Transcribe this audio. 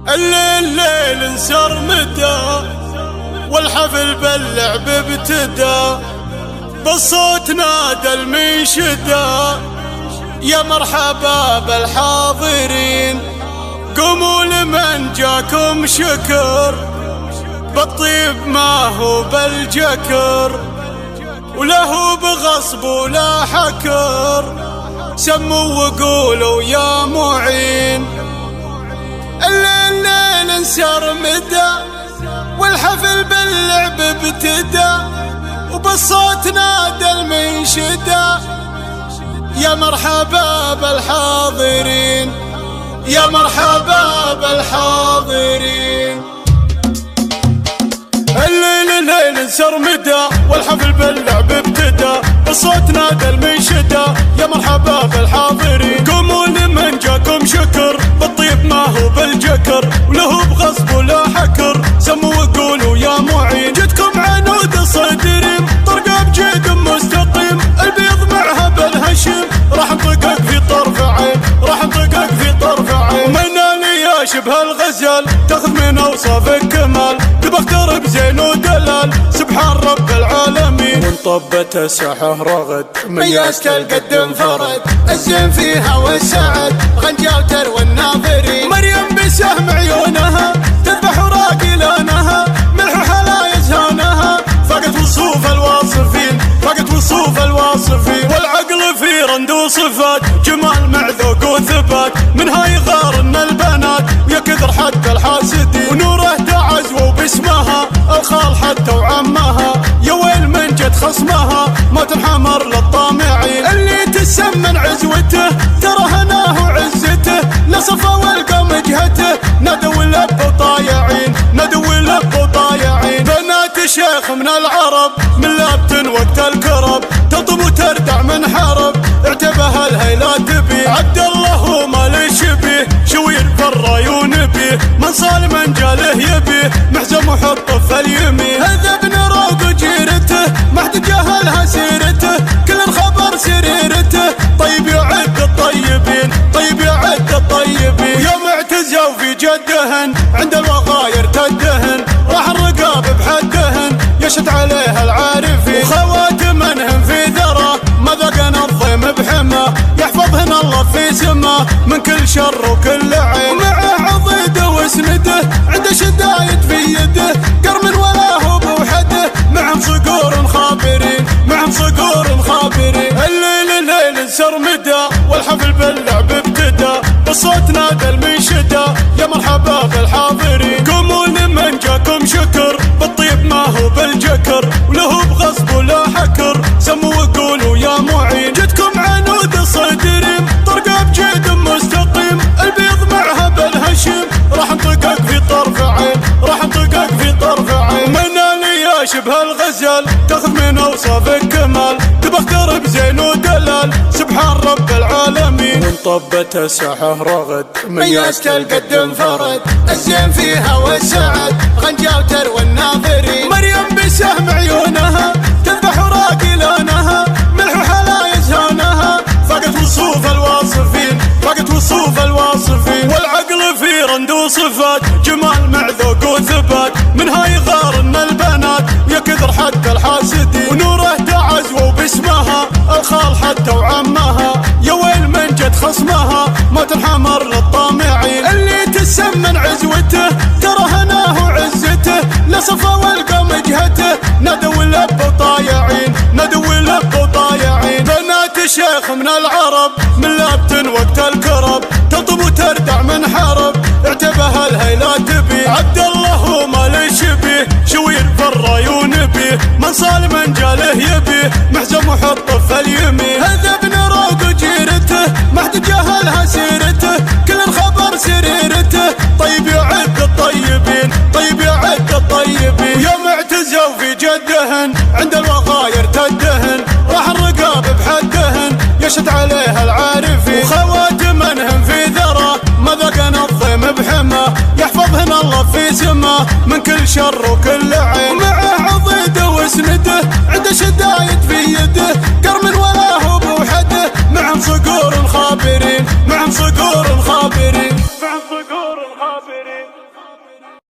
الليل انسر مدى والحفل باللعب ابتدى، بالصوت نادى المنشدة يا مرحبا بالحاضرين، قوموا لمن جاكم شكر، بالطيب ما هو بالجكر، وله بغصب ولا حكر، سموا وقولوا يا معين. الليل انسر مدى والحفل باللعب ابتدى، وبالصوت نادى المنشدة يا مرحبا بالحاضرين، يا مرحبا بالحاضرين. الليل انسر مدى والحفل باللعب ابتدى، بالصوت نادى المنشدة يا مرحبا بالحاضرين، قوموا لمن جاكم شكر، بالطيب ما هو بالجكر، وله بغصب ولا حكر، سموا وقولوا يا معين. جدكم عنود صدرين طرقه بجيد مستقيم، البيض معها بالهشيم، راح نطقك في طرف عين، راح نطقك في طرف عين. مناني يا شبه الغزال تاخذ من اوصافك كمال، تبختر بزين ودلال سبحان رب العالمين. وانطبت ساحه رغد مياسة القد انفرد، الزين فيها والسعد غنجاوتر والناظرين. مريم بسهم عيونها تذبح وراقي لونها، ملح وحلا يزهونها، فقط وصوف الواصفين، فقط وصوف الواصفين. والعقل في رند وصفات جمال معذوق وثبات، منها يغار ان البنات ويا كثر حتى الحاسدين، ونوره تعزو باسمها الخال حتى وعمها، يا ويل من جد خصمها ما تنحمر للطامعين. اللي تسمن عزوته ترى هناه وعزته، لصفا والقى مجهته نادوا لبوا طايعين، نادوا لبوا طايعين. بنات شيخ من العرب من لابتن وقت الكرب، تطب وتردع من حرب اعتبها الهيلا تبي. عبد الله وما للشبيه شوير فالراي ونبيه، من صال من جاله يبيه محزم وحطه في اليمين. هذا ابن روق وجيرته ما حد جاهلها سيرته، كل الخبر سريرته، طيب يعد الطيبين، طيب يعد الطيبين. ويوم اعتزوا في جدهن عند الوغاير تدهن، راح الرقاب بحدهن يشد عليها العارفين. وخواتمنهم في ذرة ما ذقن الضيم بحمى، يحفظهن الله في سماه من كل شر وكل عين. ومعه عضيده واسنده عنده شدايد في يده، قرم ولا هو بوحده، معهم صقور خابرين، معهم صقور خابرين. الليل انسر مدى والحفل باللعب ابتدى، بالصوت نادى المنشدة يا مرحبا بالحاضرين، قوموا لمن جاكم شكر، بالطيب ما هو بالجكر، وله بغصب ولا حكر، سموا وقولوا يا معين. جدكم عنود صدرين طرقه بجيد مستقيم، البيض معها بالهشيم، راح نطقك في طرف عين، راح نطقك في طرف عين. مناني يا شبه الغزال تاخذ من اوصافك كمال، تبختر بزين ودلال سبحان رب العالمين. وانطبت ساحه رغد مياسة القد انفرد، الزين فيها والسعد غنجاوتر والناظرين. مريم بسهم عيونها تذبح وراقي لونها، ملح وحلا يزهونها، فقط وصوف الواصفين، فقط وصوف الواصفين. والعقل في رند وصفات جمال معذوق وثبات، منها يغار ان البنات ويا كثر حتى الحاسدين، ونوره تعزو باسمها الخال حتى وعمها، يا ويل من جد خصمها ما تنحمر للطامعين. اللي تسمن عزوته ترى هناه وعزته، لصفا والقى مجهته نادوا لبوا طايعين، نادوا لبوا طايعين. بنات شيخ من العرب من لابتن وقت الكرب، تطب وتردع من حرب